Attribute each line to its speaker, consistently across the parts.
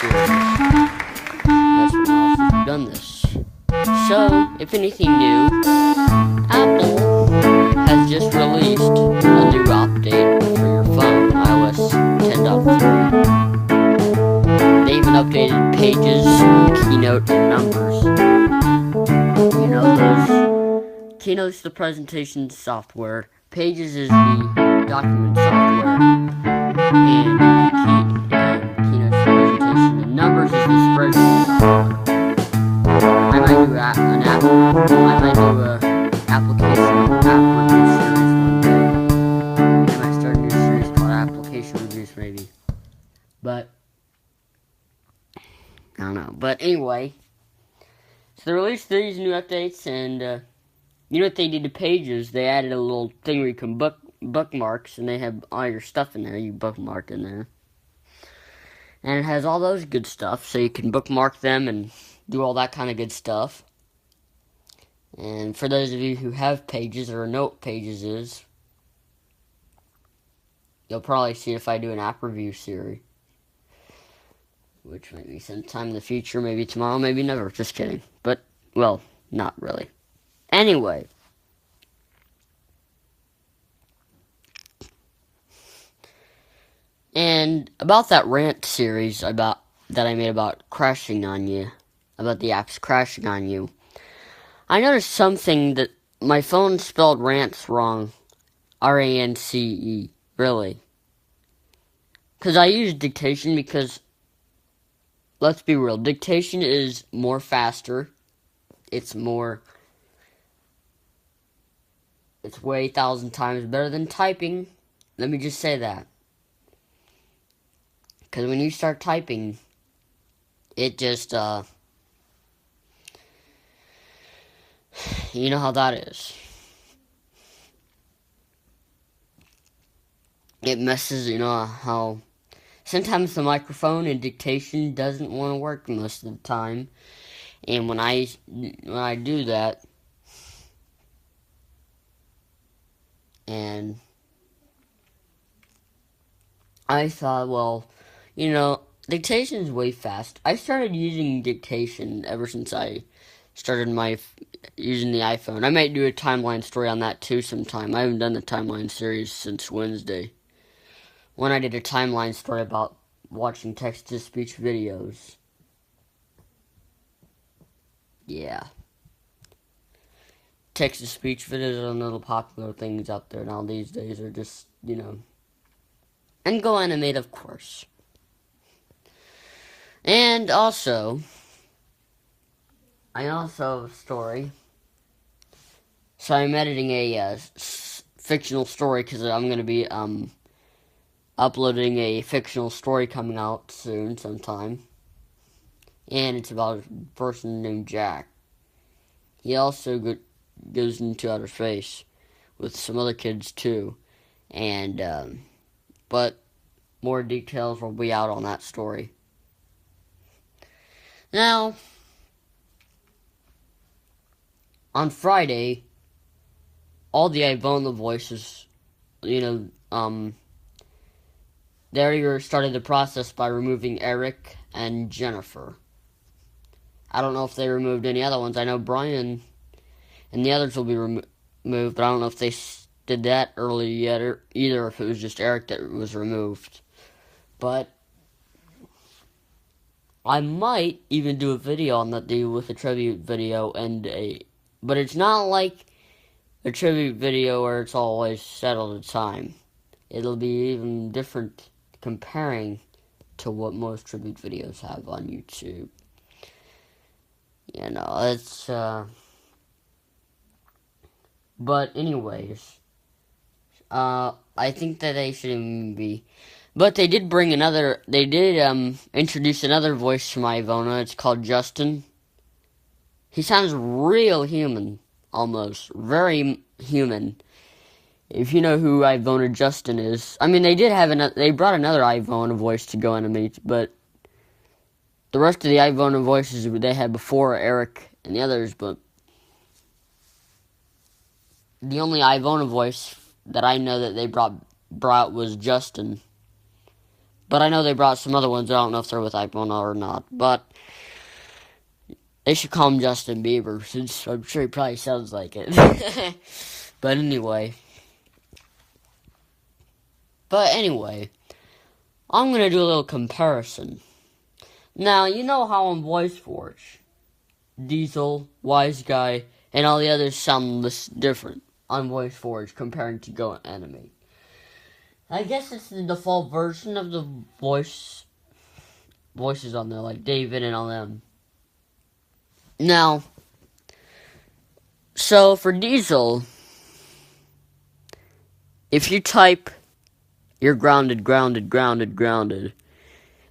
Speaker 1: series. That's been off since we've done this. So, if anything new, Apple has just released a new update for your phone, iOS 10.3. They even updated Pages, Keynote, and Numbers. You know those? Keynote's the presentation software, Pages is the document software, and Keynote's the presentation, and Numbers is the spreadsheet software. I might do I might do a application app review series one day. I might start a new series called application reviews maybe. But I don't know. But anyway, so they released these new updates, and you know what they did to Pages? They added a little thing where you can bookmarks, and they have all your stuff in there. You bookmark in there, and it has all those good stuff, so you can bookmark them and do all that kind of good stuff. And for those of you who have Pages or know what Pages is, you'll probably see if I do an app review series, which might be sometime in the future, maybe tomorrow, maybe never. Just kidding. But, well, not really. Anyway. And about that rant series that I made about crashing on you, about the apps crashing on you, I noticed something that my phone spelled rants wrong. R-A-N-C-E. Really. Because I use dictation because, let's be real, dictation is more faster. It's way 1,000 times better than typing. Let me just say that. Because when you start typing, it just, you know how that is. It messes, you know, how sometimes the microphone in dictation doesn't want to work most of the time. And when I do that, and I thought, well, you know, dictation is way fast. I started using dictation ever since I started using the iPhone. I might do a timeline story on that too sometime. I haven't done the timeline series since Wednesday, when I did a timeline story about watching text-to-speech videos. Yeah. Text-to-speech videos are one of the popular things out there now these days, are just, you know. And Go Animate, of course. And also, I also have a story. So I'm editing a fictional story because I'm going to be uploading a fictional story coming out soon sometime. And it's about a person named Jack. He also goes into outer space with some other kids too. And, but more details will be out on that story. Now, on Friday, all the Ivona voices, you know, they already started the process by removing Eric and Jennifer. I don't know if they removed any other ones. I know Brian and the others will be removed, but I don't know if they did that early yet, or either if it was just Eric that was removed. But I might even do a video on that deal with a tribute video but it's not like a tribute video where it's always set all the time. It'll be even different comparing to what most tribute videos have on YouTube. You know, it's, but anyways, I think that they shouldn't be, but they did introduce another voice from Ivona. It's called Justin. He sounds real human, almost, very human. If you know who Ivona Justin is. I mean, they brought another Ivona voice to Go Animate, but the rest of the Ivona voices they had before Eric and the others, but the only Ivona voice that I know that they brought was Justin. But I know they brought some other ones. I don't know if they're with Ipona or not. But they should call him Justin Bieber, since I'm sure he probably sounds like it. But anyway. I'm going to do a little comparison. Now, you know how on VoiceForge, Diesel, Wise Guy, and all the others sound different on VoiceForge comparing to Go Animate. I guess it's the default version of the voices on there, like David and all them. Now, so for Diesel, if you type, you're grounded,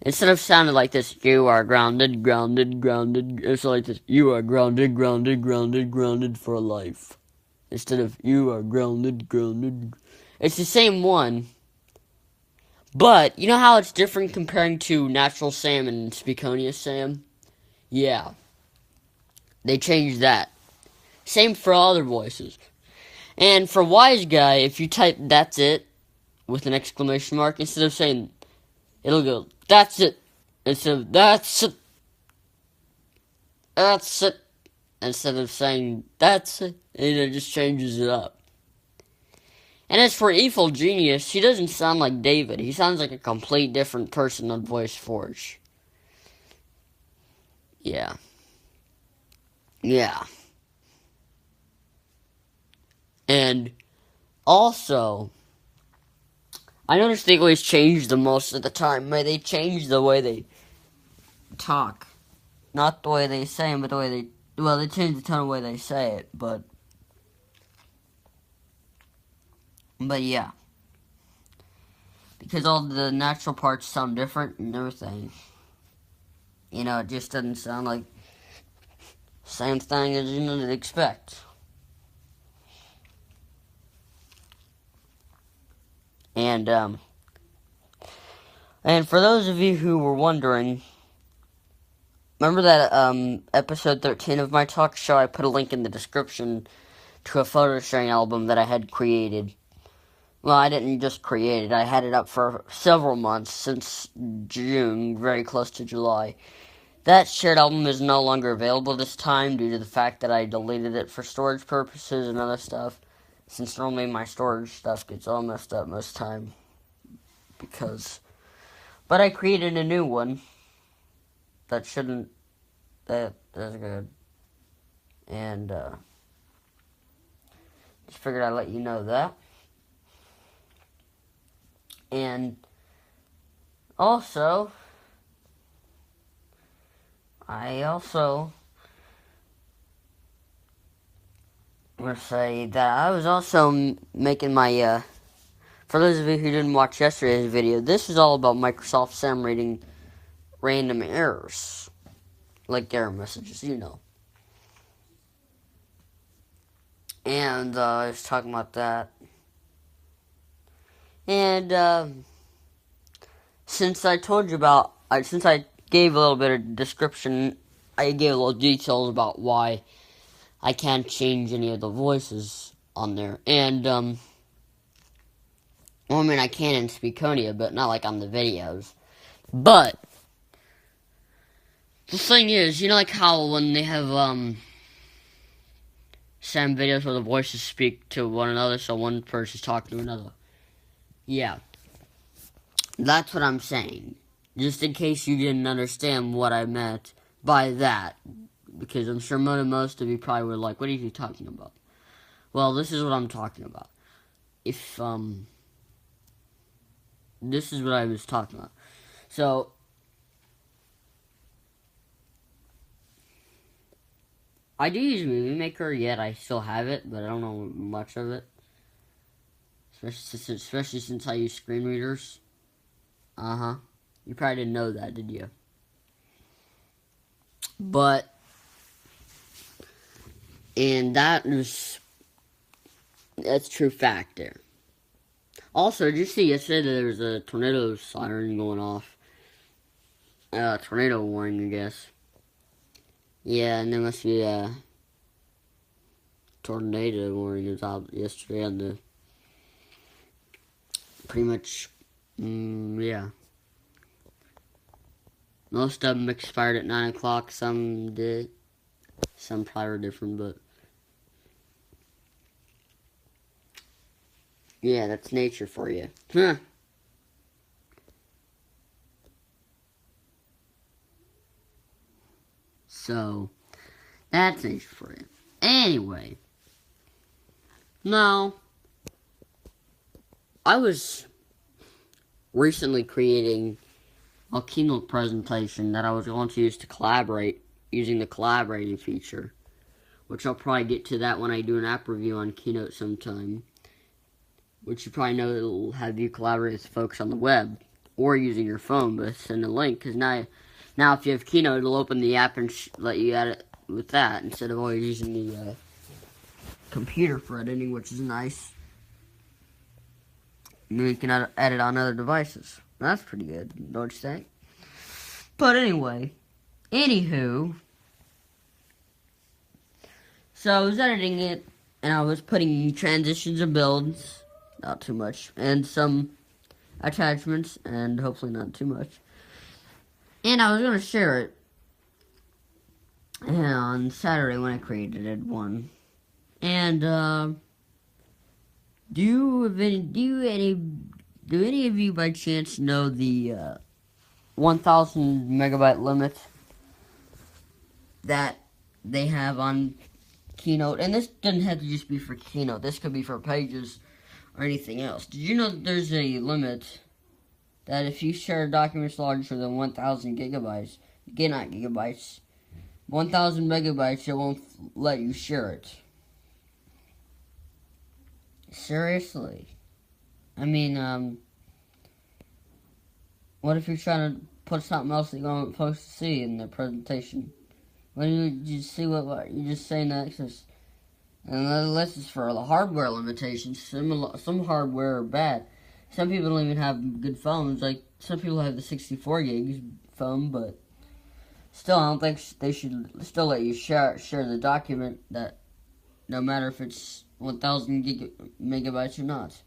Speaker 1: instead of sounding like this, you are grounded, it's like this, you are grounded for life. Instead of, you are grounded. It's the same one. But, you know how it's different comparing to Natural Sam and Speakonia Sam? Yeah. They changed that. Same for other voices. And for Wise Guy, if you type that's it with an exclamation mark, instead of saying, it'll go, that's it. Instead of, that's it. That's it. Instead of saying, that's it. And it just changes it up. And as for Evil Genius, he doesn't sound like David. He sounds like a complete different person on VoiceForge. Yeah. And also, I noticed they always change the most of the time. They change the way they talk. Not the way they say it, but the way they... Well, they change the tone of the way they say it, but yeah. Because all the natural parts sound different and everything. You know, it just doesn't sound like the same thing as you'd expect. And for those of you who were wondering, remember that episode 13 of my talk show? I put a link in the description to a photo sharing album that I had created. Well, I didn't just create it. I had it up for several months, since June, very close to July. That shared album is no longer available this time due to the fact that I deleted it for storage purposes and other stuff, since normally my storage stuff gets all messed up most of the time. But I created a new one that shouldn't... That's good. And, just figured I'd let you know that. And also, I want to say that I was also making my, for those of you who didn't watch yesterday's video, this is all about Microsoft Sam reading random errors, like error messages, you know. And, I was talking about that. And, since I told you about, since I gave a little bit of description, I gave a little details about why I can't change any of the voices on there. And, well, I mean, I can in Speakonia, but not like on the videos. But the thing is, you know, like how when they have, Sam videos where the voices speak to one another, so one person's talking to another. Yeah. That's what I'm saying. Just in case you didn't understand what I meant by that. Because I'm sure most of you probably were like, what are you talking about? Well, this is what I'm talking about. This is what I was talking about. So, I do use Movie Maker, yet I still have it, but I don't know much of it. Especially since I use screen readers. Uh-huh. You probably didn't know that, did you? But, and that's true fact there. Also, did you see yesterday that there was a tornado siren going off? Tornado warning, I guess. Yeah, and there must be a tornado warning was out yesterday on the... Pretty much, yeah. Most of them expired at 9 o'clock. Some did. Some probably were different, but yeah, that's nature for you. Huh. So, that's nature for you. Anyway, now, I was recently creating a Keynote presentation that I was going to use to collaborate using the collaborating feature, which I'll probably get to that when I do an app review on Keynote sometime, which you probably know it'll have you collaborate with folks on the web or using your phone, but send a link, because now if you have Keynote, it'll open the app and let you add it with that instead of always using the computer for editing, which is nice. And then you can edit on other devices. That's pretty good, don't you think? But anyway, anywho, so I was editing it, and I was putting transitions and builds, not too much, and some attachments, and hopefully not too much. And I was going to share it on Saturday when I created one. And do any of you by chance know the 1,000 megabyte limit that they have on Keynote? And this doesn't have to just be for Keynote. This could be for Pages or anything else. Did you know that there's a limit that if you share documents larger than 1,000 gigabytes, again, not gigabytes, 1,000 megabytes, it won't let you share it? Seriously. I mean, what if you're trying to put something else that you're supposed to see in the presentation? When you see what you're just saying access. And this is for the hardware limitations. Some hardware are bad. Some people don't even have good phones. Like, some people have the 64 gigs phone, but still, I don't think they should still let you share the document, that no matter if it's 1,000 megabytes or not.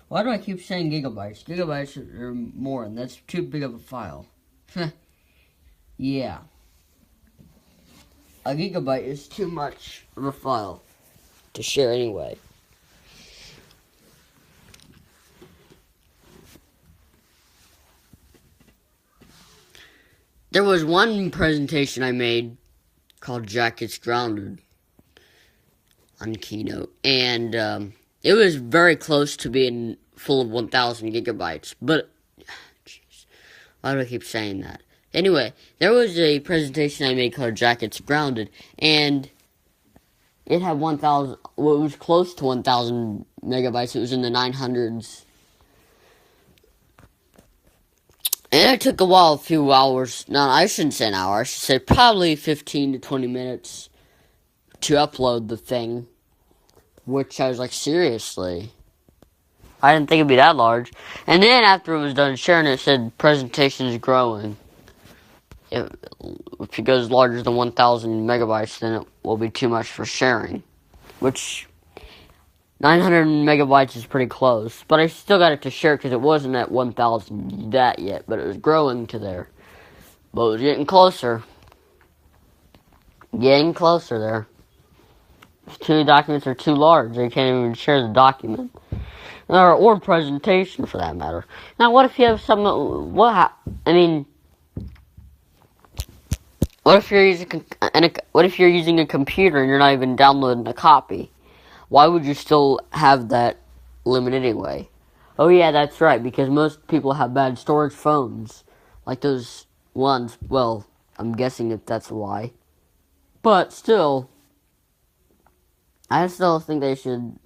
Speaker 1: Why do I keep saying gigabytes? Gigabytes are more, and that's too big of a file. Yeah. A gigabyte is too much of a file to share anyway. There was one presentation I made called Jack Gets Grounded on Keynote, and it was very close to being full of 1,000 gigabytes, but, jeez, why do I keep saying that? Anyway, there was a presentation I made called Jack Gets Grounded, and it had 1,000, well, it was close to 1,000 megabytes. It was in the 900s. And it took a few hours. No, I shouldn't say an hour. I should say probably 15 to 20 minutes to upload the thing. Which I was like, seriously? I didn't think it'd be that large. And then after it was done sharing, it said presentation is growing. If it goes larger than 1,000 megabytes, then it will be too much for sharing. Which 900 megabytes is pretty close, but I still got it to share because it wasn't at 1,000 that yet, but it was growing to there. But it was getting closer. Getting closer there. If two documents are too large, they can't even share the document. Or presentation, for that matter. Now, what if you have some... What if you're using a computer and you're not even downloading a copy? Why would you still have that limit anyway? Oh yeah, that's right, because most people have bad storage phones. Like those ones. Well, I'm guessing that that's why. But still, I still think they should,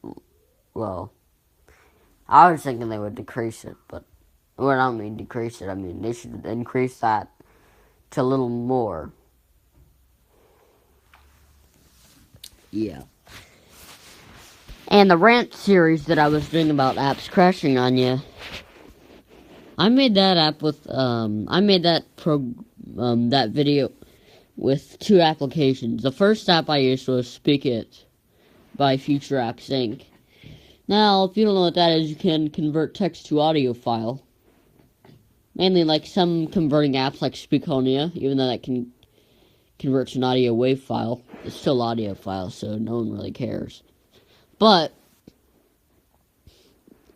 Speaker 1: well, I was thinking they would decrease it, but, well, I don't mean decrease it, I mean they should increase that to a little more. Yeah. And the rant series that I was doing about apps crashing on you, I made that app with, that video with two applications. The first app I used was Speak It by Future Apps Inc. Now, if you don't know what that is, you can convert text to audio file. Mainly like some converting apps like Speakonia, even though that can convert to an audio wave file. It's still audio file, so no one really cares. But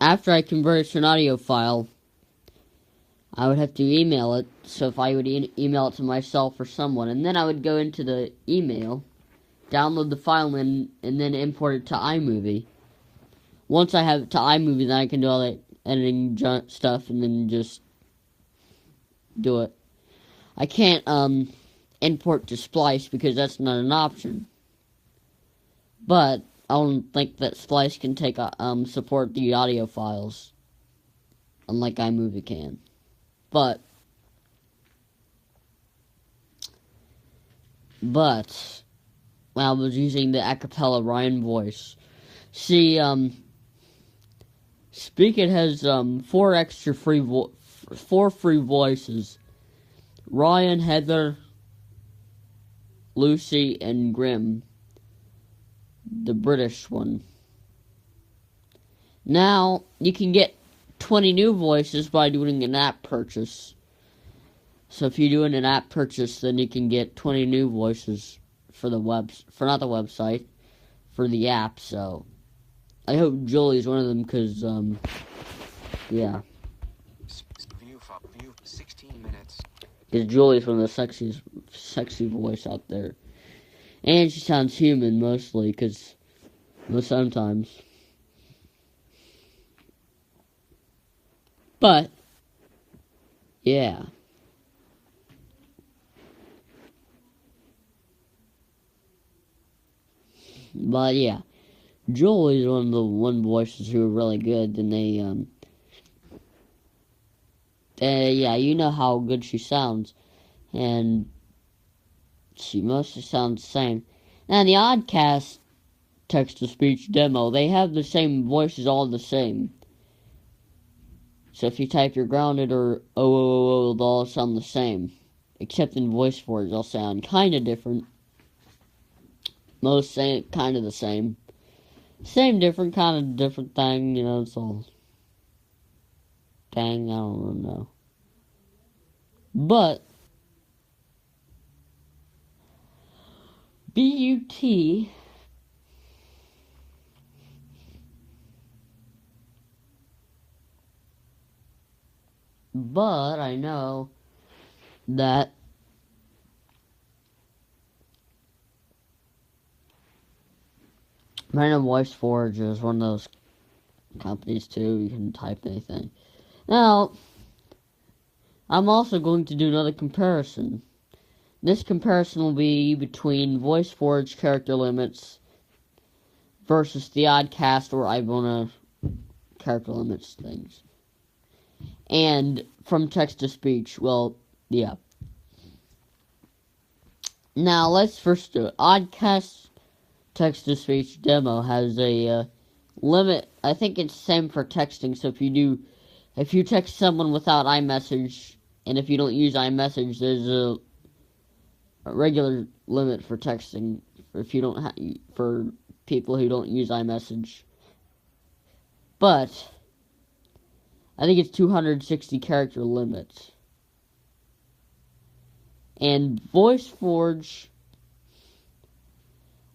Speaker 1: after I convert it to an audio file, I would have to email it. So if I would email it to myself or someone, and then I would go into the email, download the file, and then import it to iMovie. Once I have it to iMovie, then I can do all that editing stuff, and then just do it. I can't import to Splice because that's not an option. But I don't think that Splice can take support the audio files, unlike iMovie can. But when I was using the acapella Ryan voice, see, Speak It has 4 free voices: Ryan, Heather, Lucy, and Grim, the British one. Now you can get 20 new voices by doing an app purchase. So if you do an app purchase, then you can get 20 new voices for the not the website, for the app. So I hope Julie's one of them, because yeah. View 16 minutes. Because Julie's one of the sexy voice out there. And she sounds human mostly, because sometimes. But yeah. But yeah. Julie's one of the voices who are really good, and yeah, you know how good she sounds, and she mostly sounds the same. Now, the Oddcast text-to-speech demo, they have the same voices, all the same. So if you type "you're grounded" or "oh," they'll all sound the same. Except in VoiceForge, they'll sound kind of different. Most kind of the same. Same different, kind of different thing, you know, it's all... Dang, I don't know. But... B-U-T... But I know that Random VoiceForge is one of those companies too. You can type anything. Now, I'm also going to do another comparison. This comparison will be between VoiceForge character limits versus the Oddcast or Ivona character limits things. And from text-to-speech, well, yeah. Now, let's first do it. Oddcast text-to-speech demo has a limit. I think it's the same for texting. So if you text someone without iMessage, and if you don't use iMessage, there's a regular limit for texting. If you don't for people who don't use iMessage. But I think it's 260 character limit. And VoiceForge,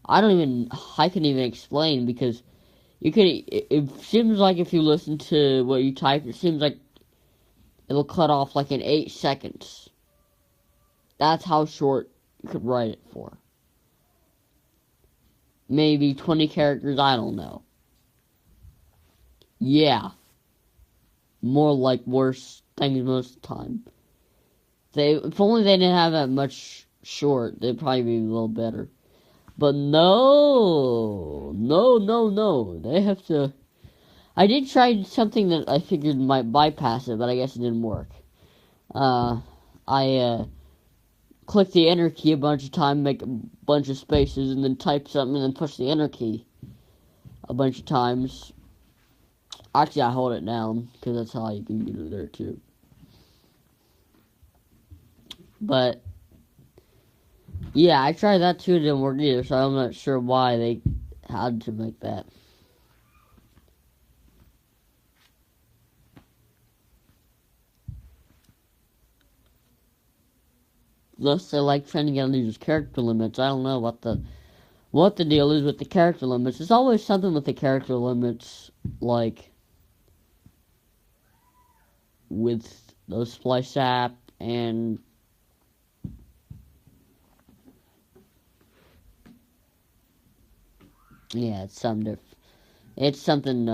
Speaker 1: I can even explain, because it seems like if you listen to what you type, it seems like it'll cut off like in 8 seconds. That's how short you could write it for. Maybe 20 characters, I don't know. Yeah. More like worse things most of the time. If only they didn't have that much short, they'd probably be a little better. But no. They have to... I did try something that I figured might bypass it, but I guess it didn't work. I click the enter key a bunch of times, make a bunch of spaces, and then type something, and then push the enter key a bunch of times. Actually, I hold it down, because that's how you can do it there, too. But, yeah, I tried that, too, it didn't work either, so I'm not sure why they had to make that. Thus, they like trying to get on these character limits. I don't know what the deal is with the character limits. There's always something with the character limits, like with the Splice app and yeah, it's something it's something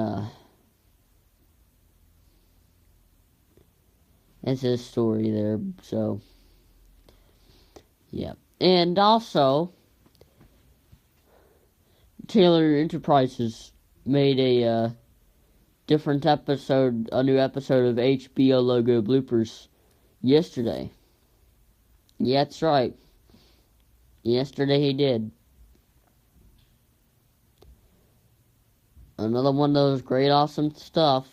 Speaker 1: it's a story there, so yeah. And also Taylor Enterprises made a different episode, a new episode of HBO logo bloopers yesterday. Yeah, that's right. Yesterday he did. Another one of those great, awesome stuff.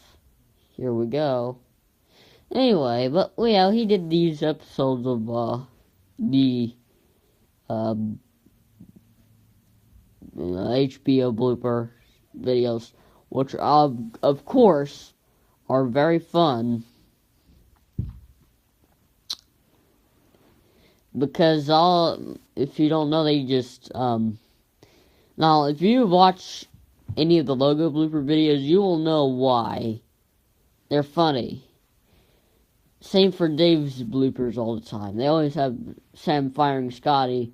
Speaker 1: Here we go. Anyway, but yeah, he did these episodes of the HBO blooper videos, which of course are very fun. Because if you don't know, they just now if you watch any of the logo blooper videos, you will know why they're funny. Same for Dave's bloopers all the time. They always have Sam firing Scotty.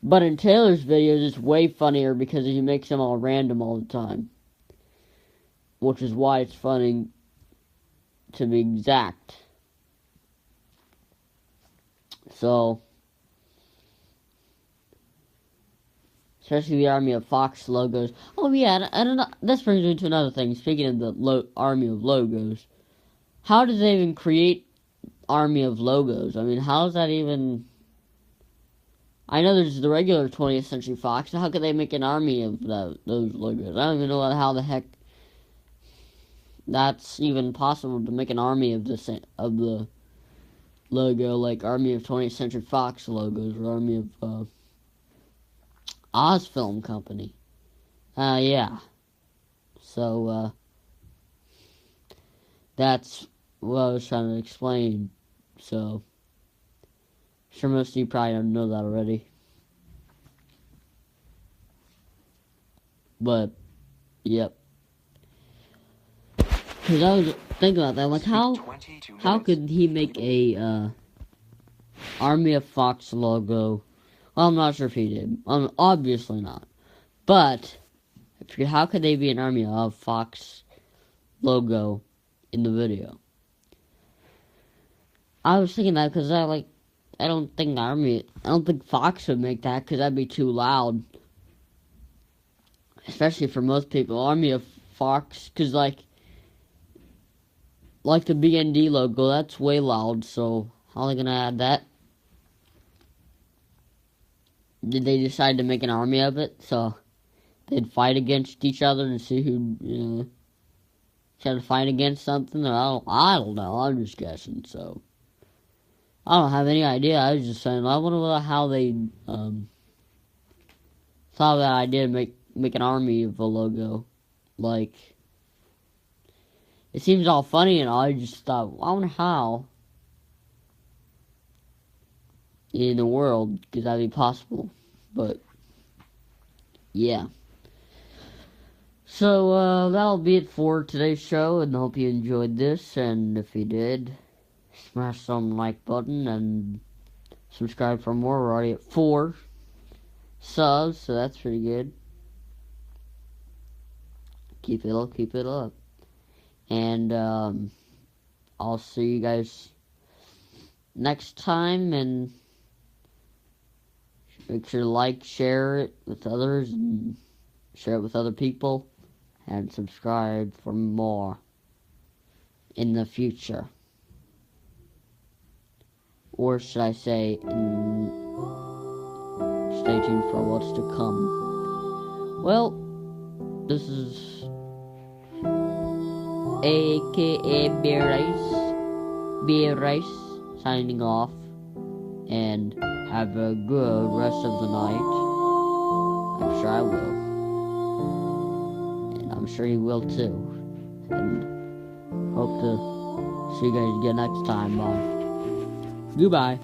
Speaker 1: But in Taylor's videos, it's way funnier because he makes them all random all the time. Which is why it's funny, to be exact. So, especially the Army of Fox logos. Oh yeah, and this brings me to another thing. Speaking of the Army of logos, how did they even create Army of logos? I mean, how is that even? I know there's the regular 20th Century Fox. So how could they make an army of those logos? I don't even know how the heck that's even possible to make an army of the logo, like Army of 20th Century Fox logos or Army of Oz Film Company. Yeah. So that's what I was trying to explain. So, sure most of you probably don't know that already. But, yep. Because I was thinking about that, like how could he make a Army of Fox logo? Well, I'm not sure if he did. Obviously not. But, how could they be an Army of Fox logo in the video? I was thinking that because I don't think Fox would make that because that'd be too loud. Especially for most people. Army of Fox, because like the BND logo, that's way loud, so how are they gonna add that? Did they decide to make an army of it, so they'd fight against each other and see who, try to fight against something? Or I don't know, I'm just guessing, so I don't have any idea. I was just saying, I wonder how they thought of that idea to make an army of a logo. Like, it seems all funny and all. I just thought, I wonder how in the world could that be possible. But yeah. So that'll be it for today's show, and I hope you enjoyed this. And if you did, smash some like button and subscribe for more. We're already at 4 subs, so that's pretty good. Keep it up. And I'll see you guys next time, and make sure to like, share it with others, and share it with other people, and subscribe for more in the future. Or should I say, stay tuned for what's to come. Well, this is AKA Beer Rice, signing off, and have a good rest of the night. I'm sure I will. And I'm sure you will too. And hope to see you guys again next time. Bye. Goodbye.